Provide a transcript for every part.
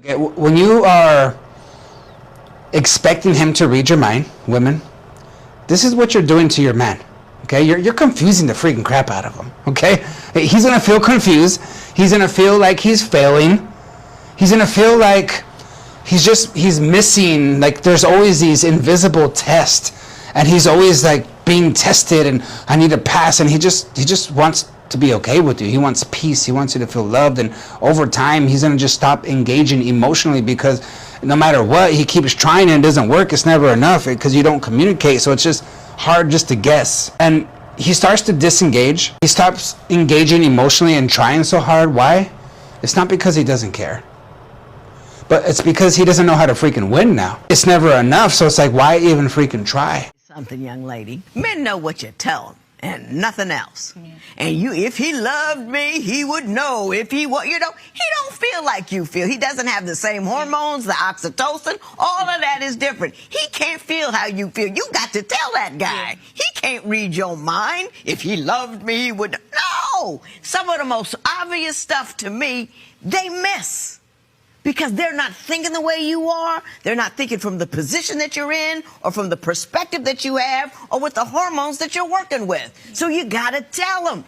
Okay, when you are expecting him to read your mind, women, this is what you're doing to your man. Okay, you're confusing the freaking crap out of him. Okay, he's gonna feel confused. He's gonna feel like he's failing. He's gonna feel like he's missing. Like there's always these invisible tests, and he's always like being tested. And I need to pass. And he just wants to be okay with you. He wants peace. He wants you to feel loved. And over time, he's gonna just stop engaging emotionally because no matter what, he keeps trying and it doesn't work. It's never enough because you don't communicate. So it's just hard just to guess. And he starts to disengage. He stops engaging emotionally and trying so hard. Why? It's not because he doesn't care, but it's because he doesn't know how to freaking win now. It's never enough. So it's like, why even freaking try? Something, young lady. Men know what you tell them and nothing else. Yeah. And if he loved me, he would know. If he he don't feel like you feel. He doesn't have the same hormones, the oxytocin. All of that is different. He can't feel how you feel. You got to tell that guy. Yeah. He can't read your mind. If he loved me, he would. No! Some of the most obvious stuff to me, they miss. Because they're not thinking the way you are. They're not thinking from the position that you're in or from the perspective that you have or with the hormones that you're working with. So you got to tell them.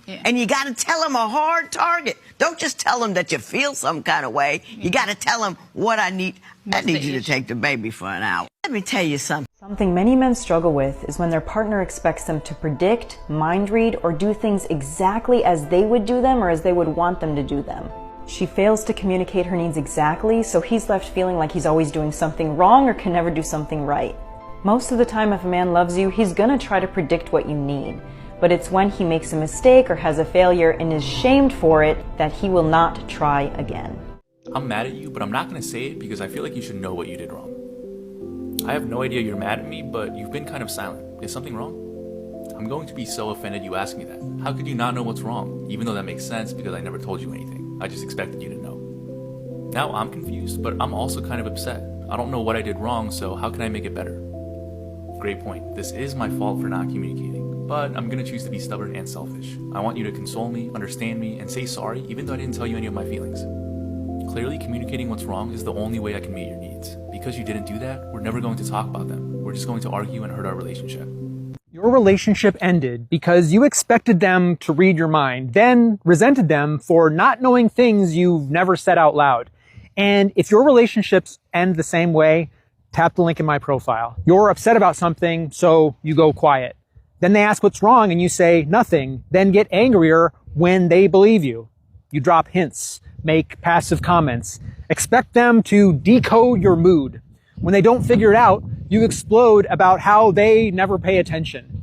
Yeah. And you got to tell them a hard target. Don't just tell them that you feel some kind of way. Yeah. You got to tell them what I need. I need you to take the baby for an hour. Let me tell you something. Something many men struggle with is when their partner expects them to predict, mind read, or do things exactly as they would do them or as they would want them to do them. She fails to communicate her needs exactly, so he's left feeling like he's always doing something wrong or can never do something right. Most of the time, if a man loves you, he's gonna try to predict what you need. But it's when he makes a mistake or has a failure and is shamed for it that he will not try again. I'm mad at you, but I'm not gonna say it because I feel like you should know what you did wrong. I have no idea you're mad at me, but you've been kind of silent. Is something wrong? I'm going to be so offended you ask me that. How could you not know what's wrong? Even though that makes sense because I never told you anything. I just expected you to know. Now I'm confused, but I'm also kind of upset. I don't know what I did wrong, so how can I make it better? Great point. This is my fault for not communicating, but I'm gonna choose to be stubborn and selfish. I want you to console me, understand me, and say sorry, even though I didn't tell you any of my feelings. Clearly, communicating what's wrong is the only way I can meet your needs. Because you didn't do that, we're never going to talk about them. We're just going to argue and hurt our relationship. Your relationship ended because you expected them to read your mind, then resented them for not knowing things you've never said out loud. And if your relationships end the same way, tap the link in my profile. You're upset about something, so you go quiet. Then they ask what's wrong and you say nothing, then get angrier when they believe you. You drop hints, make passive comments, expect them to decode your mood. When they don't figure it out, you explode about how they never pay attention.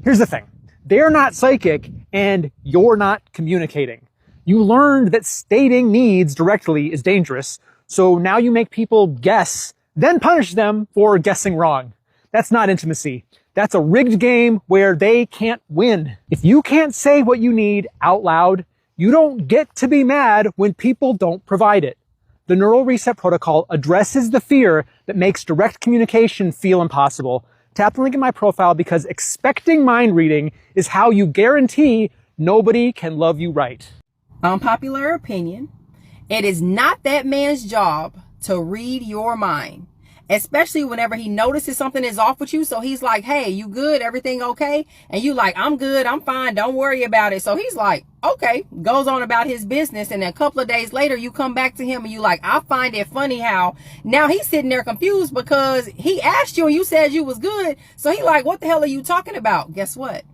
Here's the thing. They're not psychic and you're not communicating. You learned that stating needs directly is dangerous, so now you make people guess, then punish them for guessing wrong. That's not intimacy. That's a rigged game where they can't win. If you can't say what you need out loud, you don't get to be mad when people don't provide it. The Neural Reset Protocol addresses the fear that makes direct communication feel impossible. Tap the link in my profile because expecting mind reading is how you guarantee nobody can love you right. Unpopular opinion. It is not that man's job to read your mind, especially whenever he notices something is off with you. So he's like, hey, you good? Everything okay? And you like, I'm good. I'm fine. Don't worry about it. So he's like, okay, goes on about his business. And then a couple of days later, you come back to him and you like, I find it funny how now he's sitting there confused because he asked you and you said you was good. So he like, what the hell are you talking about? Guess what?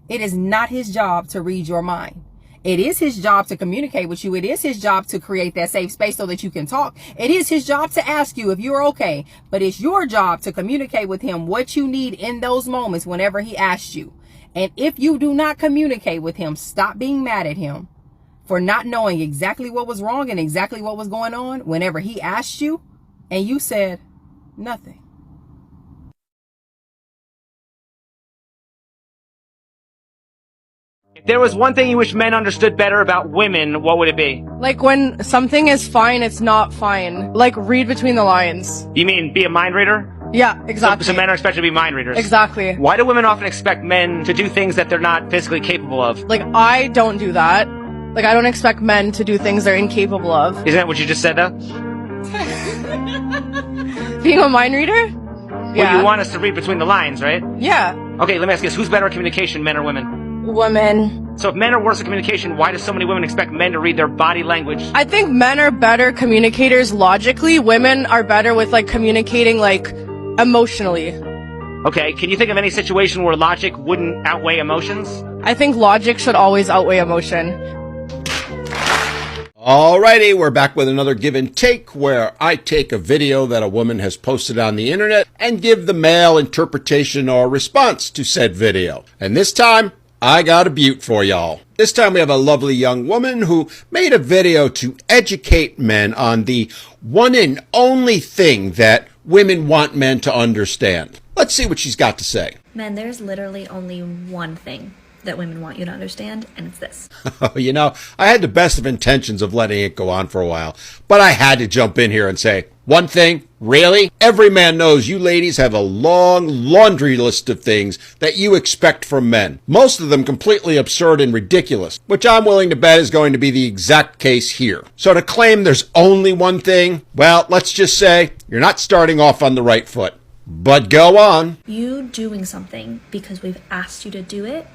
It is not his job to read your mind. It is his job to communicate with you. It is his job to create that safe space so that you can talk. It is his job to ask you if you're okay. But it's your job to communicate with him what you need in those moments whenever he asks you. And if you do not communicate with him, stop being mad at him for not knowing exactly what was wrong and exactly what was going on whenever he asked you and you said nothing. If there was one thing you wish men understood better about women, what would it be? Like when something is fine, it's not fine. Like read between the lines. You mean be a mind reader? Yeah, exactly. So men are expected to be mind readers. Exactly. Why do women often expect men to do things that they're not physically capable of? Like I don't do that. Like I don't expect men to do things they're incapable of. Isn't that what you just said though? Being a mind reader? Well, you want us to read between the lines, right? Yeah. Okay, let me ask you this. Who's better at communication, men or women? Women. So if men are worse at communication, why do so many women expect men to read their body language? I think men are better communicators logically. Women are better with like communicating like emotionally. Okay, can you think of any situation where logic wouldn't outweigh emotions? I think logic should always outweigh emotion. Alrighty, we're back with another give and take where I take a video that a woman has posted on the internet and give the male interpretation or response to said video. And this time, I got a beaut for y'all. This time we have a lovely young woman who made a video to educate men on the one and only thing that women want men to understand. Let's see what she's got to say. Men, there's literally only one thing that women want you to understand, and it's this. You know, I had the best of intentions of letting it go on for a while, but I had to jump in here and say, one thing, really? Every man knows you ladies have a long laundry list of things that you expect from men. Most of them completely absurd and ridiculous, which I'm willing to bet is going to be the exact case here. So to claim there's only one thing, well, let's just say you're not starting off on the right foot. But go on. You doing something because we've asked you to do it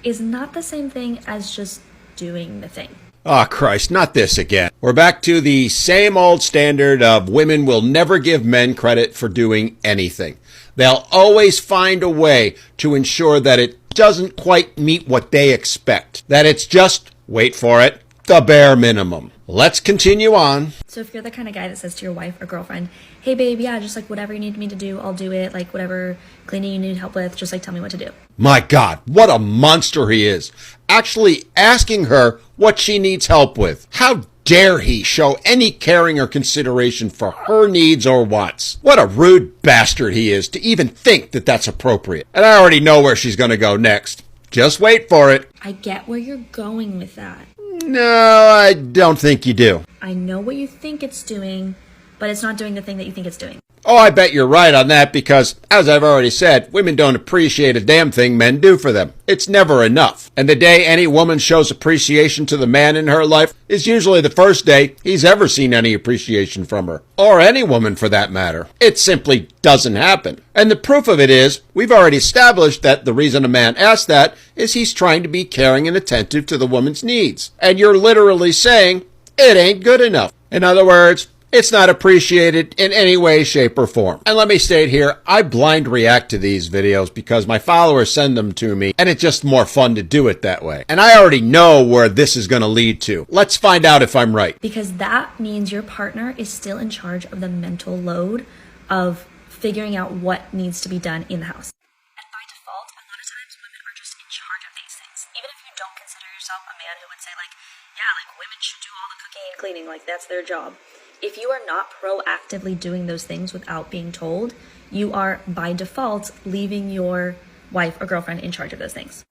is not the same thing as just doing the thing. Oh, Christ, not this again. We're back to the same old standard of women will never give men credit for doing anything. They'll always find a way to ensure that it doesn't quite meet what they expect. That it's just, wait for it, the bare minimum. Let's continue on. So if you're the kind of guy that says to your wife or girlfriend, hey babe, yeah, just like whatever you need me to do, I'll do it. Like whatever cleaning you need help with, just like tell me what to do. My God, what a monster he is. Actually asking her what she needs help with. How dare he show any caring or consideration for her needs or wants? What a rude bastard he is to even think that that's appropriate. And I already know where she's going to go next. Just wait for it. I get where you're going with that. No, I don't think you do. I know what you think it's doing, but it's not doing the thing that you think it's doing. Oh, I bet you're right on that because, as I've already said, women don't appreciate a damn thing men do for them. It's never enough. And the day any woman shows appreciation to the man in her life is usually the first day he's ever seen any appreciation from her. Or any woman for that matter. It simply doesn't happen. And the proof of it is, we've already established that the reason a man asks that is he's trying to be caring and attentive to the woman's needs. And you're literally saying, it ain't good enough. In other words, it's not appreciated in any way, shape, or form. And let me state here, I blind react to these videos because my followers send them to me, and it's just more fun to do it that way. And I already know where this is going to lead to. Let's find out if I'm right. Because that means your partner is still in charge of the mental load of figuring out what needs to be done in the house. And by default, a lot of times women are just in charge of these things. Even if you don't consider yourself a man who would say like, yeah, like women should do all the cooking and cleaning, like that's their job. If you are not proactively doing those things without being told, you are by default leaving your wife or girlfriend in charge of those things.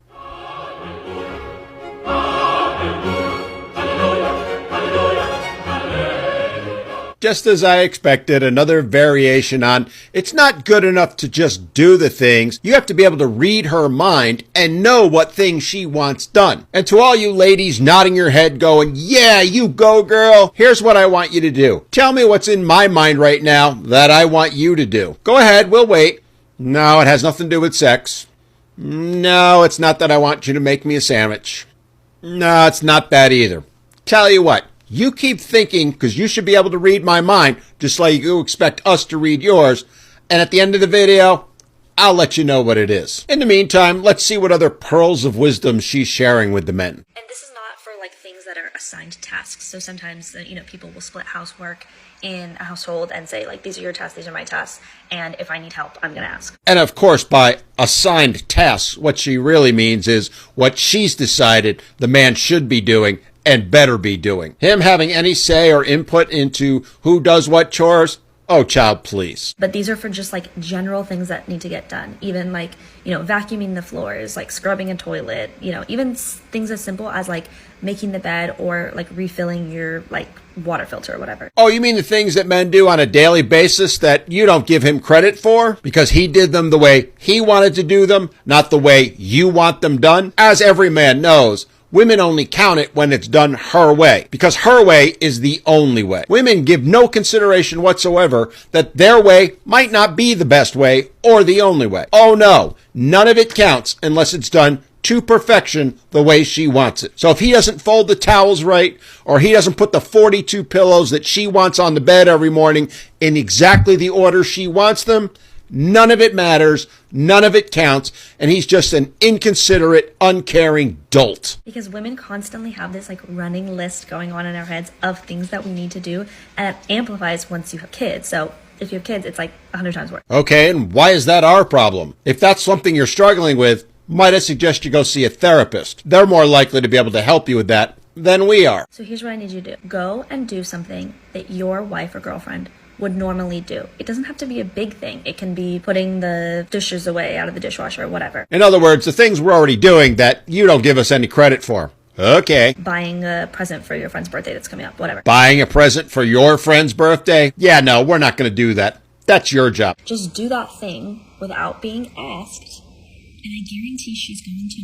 Just as I expected, another variation on, it's not good enough to just do the things. You have to be able to read her mind and know what things she wants done. And to all you ladies nodding your head going, yeah, you go girl, here's what I want you to do. Tell me what's in my mind right now that I want you to do. Go ahead, we'll wait. No, it has nothing to do with sex. No, it's not that I want you to make me a sandwich. No, it's not that either. Tell you what. You keep thinking, because you should be able to read my mind, just like you expect us to read yours. And at the end of the video, I'll let you know what it is. In the meantime, let's see what other pearls of wisdom she's sharing with the men. And this is not for like things that are assigned tasks. So sometimes, people will split housework in a household and say like, these are your tasks, these are my tasks. And if I need help, I'm going to ask. And of course, by assigned tasks, what she really means is what she's decided the man should be doing and better be doing. Him having any say or input into who does what chores? Oh, child, please. But these are for just like general things that need to get done. Even like, vacuuming the floors, like scrubbing a toilet, even things as simple as like making the bed or like refilling your like water filter or whatever. Oh, you mean the things that men do on a daily basis that you don't give him credit for because he did them the way he wanted to do them, not the way you want them done? As every man knows, Women only count it when it's done her way, because her way is the only way. Women give no consideration whatsoever that their way might not be the best way or the only way. Oh no, none of it counts unless it's done to perfection the way she wants it. So if he doesn't fold the towels right, or he doesn't put the 42 pillows that she wants on the bed every morning in exactly the order she wants them, none of it matters, none of it counts, and he's just an inconsiderate, uncaring dolt. Because women constantly have this like running list going on in our heads of things that we need to do, and it amplifies once you have kids. So if you have kids, it's like 100 times worse. Okay, and why is that our problem? If that's something you're struggling with, might I suggest you go see a therapist? They're more likely to be able to help you with that than we are. So here's what I need you to do. Go and do something that your wife or girlfriend would normally do. It doesn't have to be a big thing. It can be putting the dishes away out of the dishwasher or whatever. In other words, the things we're already doing that you don't give us any credit for. Okay. Buying a present for your friend's birthday that's coming up, whatever. Buying a present for your friend's birthday? Yeah, no, we're not going to do that. That's your job. Just do that thing without being asked, and I guarantee she's going to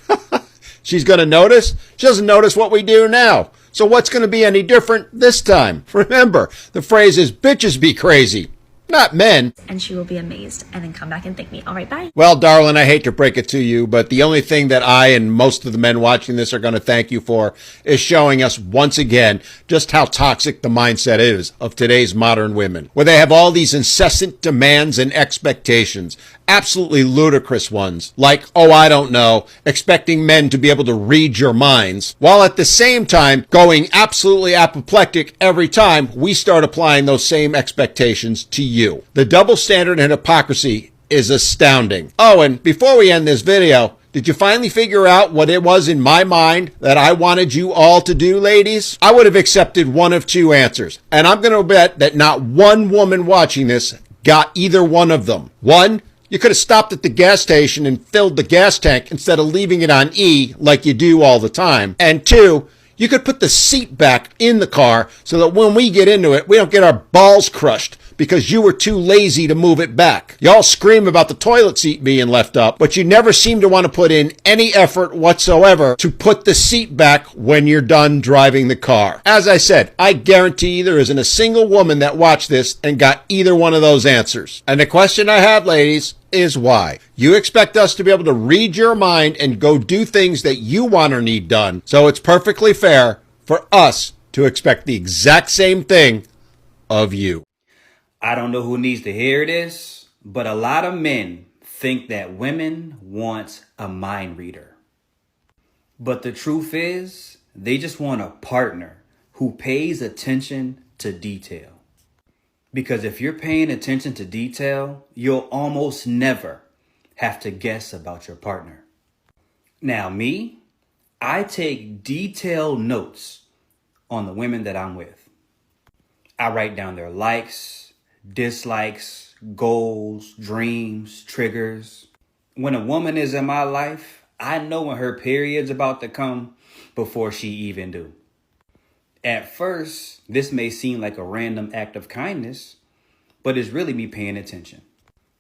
notice. She's going to notice? She doesn't notice what we do now. So what's going to be any different this time? Remember, the phrase is bitches be crazy, not men. And she will be amazed and then come back and thank me. All right, bye. Well, darling, I hate to break it to you, but the only thing that I and most of the men watching this are going to thank you for is showing us once again just how toxic the mindset is of today's modern women, where they have all these incessant demands and expectations, absolutely ludicrous ones, like, oh, I don't know, expecting men to be able to read your minds, while at the same time going absolutely apoplectic every time we start applying those same expectations to you. The double standard and hypocrisy is astounding. Oh, and before we end this video, did you finally figure out what it was in my mind that I wanted you all to do, ladies? I would have accepted one of two answers, and I'm going to bet that not one woman watching this got either one of them. One, you could have stopped at the gas station and filled the gas tank instead of leaving it on E like you do all the time. And two, you could put the seat back in the car so that when we get into it, we don't get our balls crushed because you were too lazy to move it back. Y'all scream about the toilet seat being left up, but you never seem to want to put in any effort whatsoever to put the seat back when you're done driving the car. As I said, I guarantee there isn't a single woman that watched this and got either one of those answers. And the question I have, ladies, is why? You expect us to be able to read your mind and go do things that you want or need done, so it's perfectly fair for us to expect the exact same thing of you. I don't know who needs to hear this, but a lot of men think that women want a mind reader. But the truth is, they just want a partner who pays attention to detail. Because if you're paying attention to detail, you'll almost never have to guess about your partner. Now, me, I take detailed notes on the women that I'm with. I write down their likes, dislikes, goals, dreams, triggers. When a woman is in my life, I know when her period's about to come before she even do. At first, this may seem like a random act of kindness, but it's really me paying attention.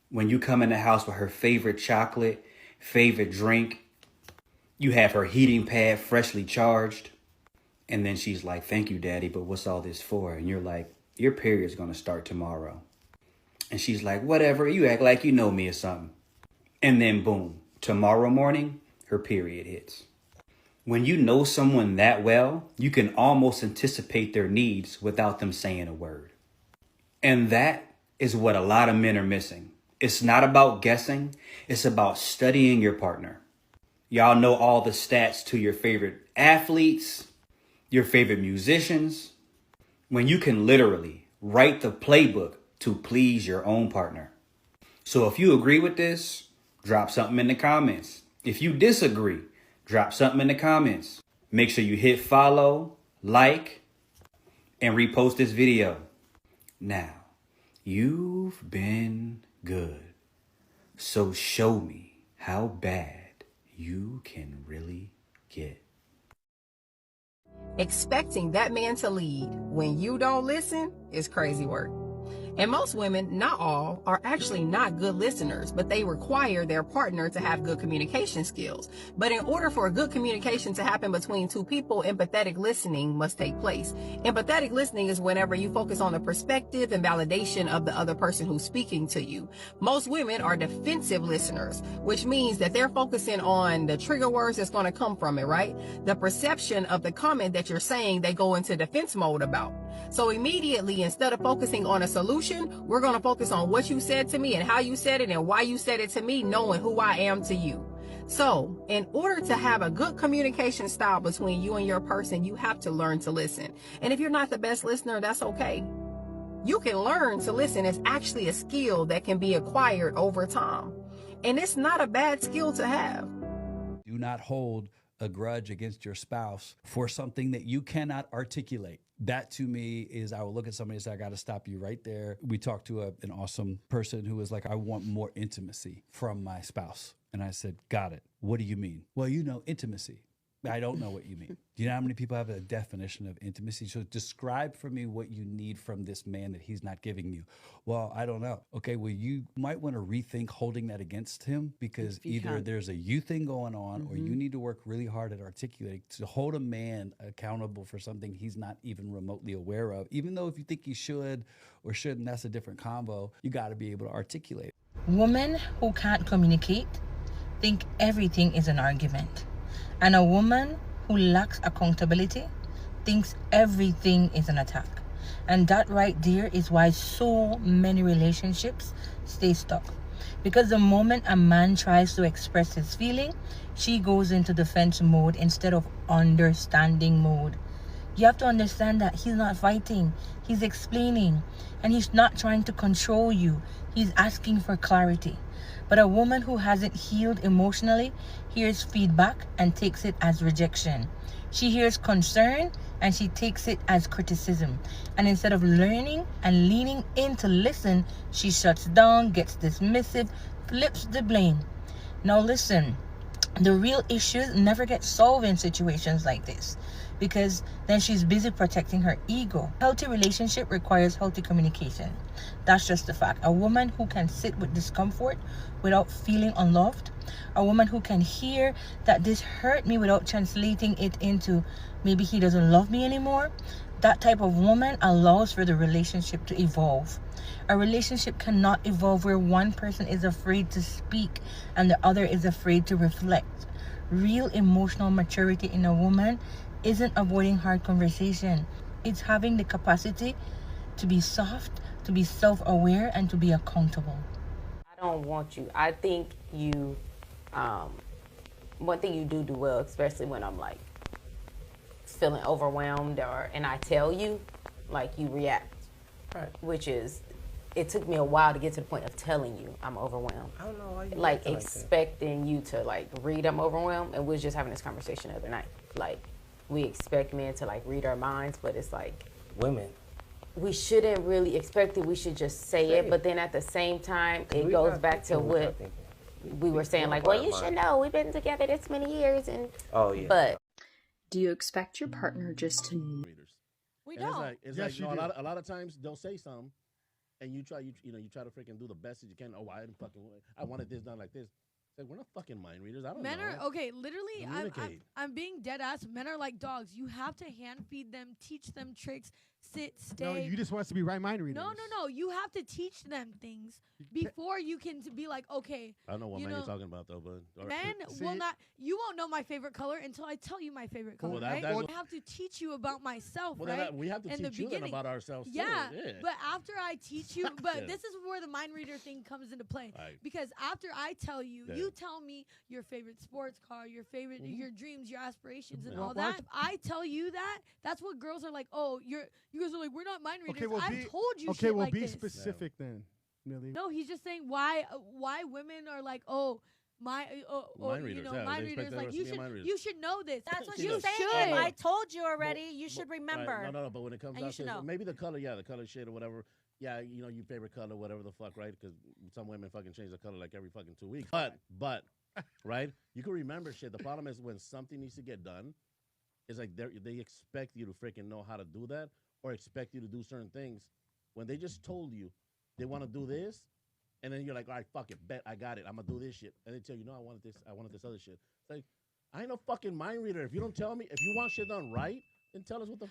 When you come in the house with her favorite chocolate, favorite drink, you have her heating pad freshly charged, and then she's like, "Thank you, Daddy, but what's all this for?" And you're like, "Your period's gonna start tomorrow." And she's like, "Whatever, you act like you know me or something." And then boom, tomorrow morning, her period hits. When you know someone that well, you can almost anticipate their needs without them saying a word. And that is what a lot of men are missing. It's not about guessing, it's about studying your partner. Y'all know all the stats to your favorite athletes, your favorite musicians, when you can literally write the playbook to please your own partner. So if you agree with this, drop something in the comments. If you disagree, drop something in the comments. Make sure you hit follow, like, and repost this video. Now, you've been good. So show me how bad you can really get. Expecting that man to lead when you don't listen is crazy work. And most women, not all, are actually not good listeners, but they require their partner to have good communication skills. But in order for a good communication to happen between two people, empathetic listening must take place. Empathetic listening is whenever you focus on the perspective and validation of the other person who's speaking to you. Most women are defensive listeners, which means that they're focusing on the trigger words that's going to come from it, right? The perception of the comment that you're saying, they go into defense mode about. So immediately, instead of focusing on a solution, we're going to focus on what you said to me and how you said it and why you said it to me, knowing who I am to you. So in order to have a good communication style between you and your person, you have to learn to listen. And if you're not the best listener, that's okay. You can learn to listen. It's actually a skill that can be acquired over time. And it's not a bad skill to have. Do not hold a grudge against your spouse for something that you cannot articulate. That to me is, I will look at somebody and say, I got to stop you right there. We talked to an awesome person who was like, I want more intimacy from my spouse. And I said, got it. What do you mean? Well, you know, intimacy. I don't know what you mean. Do you know how many people have a definition of intimacy? So describe for me what you need from this man that he's not giving you. Well, I don't know. Okay, well, you might want to rethink holding that against him, because either there's a you thing going on, or you need to work really hard at articulating to hold a man accountable for something he's not even remotely aware of. Even though if you think he should or shouldn't, that's a different convo. You got to be able to articulate. Women who can't communicate think everything is an argument. And a woman who lacks accountability thinks everything is an attack. And that right there is why so many relationships stay stuck. Because the moment a man tries to express his feeling, she goes into defense mode instead of understanding mode. You have to understand that he's not fighting, he's explaining, and he's not trying to control you. He's asking for clarity. But a woman who hasn't healed emotionally hears feedback and takes it as rejection. She hears concern and she takes it as criticism. And instead of learning and leaning in to listen, she shuts down, gets dismissive, flips the blame. Now listen, the real issues never get solved in situations like this, because then she's busy protecting her ego. Healthy relationship requires healthy communication. That's just the fact. A woman who can sit with discomfort without feeling unloved, a woman who can hear that this hurt me without translating it into maybe he doesn't love me anymore, that type of woman allows for the relationship to evolve. A relationship cannot evolve where one person is afraid to speak and the other is afraid to reflect. Real emotional maturity in a woman isn't avoiding hard conversation. It's having the capacity to be soft, to be self-aware, and to be accountable. I don't want you. I think you, one thing you do well, especially when I'm like feeling overwhelmed and I tell you, like you react. Right. Which is, it took me a while to get to the point of telling you I'm overwhelmed. I don't know why you like expecting you to like read I'm overwhelmed, and we was just having this conversation the other night. Like, we expect men to like read our minds, but it's like women. We shouldn't really expect it. We should just say it. But then at the same time, it goes back to what we were saying. Like, well, you should know we've been together this many years, and but do you expect your partner just to? We don't. It's like you know, a lot of times they'll say something, and you try to freaking do the best that you can. Oh, I wanted this done like this. It's like, we're not fucking mind readers. I don't know. Men are, okay, literally, I'm being dead ass. Men are like dogs. You have to hand feed them, teach them tricks, sit, stay. No, you just want us to be right mind readers. No. You have to teach them things before you can be like, okay. I don't know what man you're talking about, though, but. Men will not, you won't know my favorite color until I tell you my favorite color, right? I have to teach you about myself, right? We have to teach you then about ourselves, too. Yeah, but after I teach you, this is where the mind reader thing comes into play. Right. Because after I tell you, you tell me your favorite sports car, your favorite, your dreams, your aspirations, and all that. If I tell you that, that's what girls are like, oh, you guys are like, we're not mind readers. I've told you shit like this. Okay, well, be specific then, Millie. No, he's just saying why women are like, oh, mind readers, like you should know this. That's what she's saying. I told you already. You should remember. Right. No. But when it comes down to maybe the color, the color shade or whatever. Yeah, you know, your favorite color, whatever the fuck, right? Because some women fucking change the color like every fucking 2 weeks. But, right? You can remember shit. The problem is when something needs to get done, it's like they expect you to freaking know how to do that or expect you to do certain things when they just told you they want to do this, and then you're like, all right, fuck it, bet I got it. I'm gonna do this shit, and they tell you, no, I wanted this other shit. It's like, I ain't no fucking mind reader. If you don't tell me, if you want shit done right, then tell us what the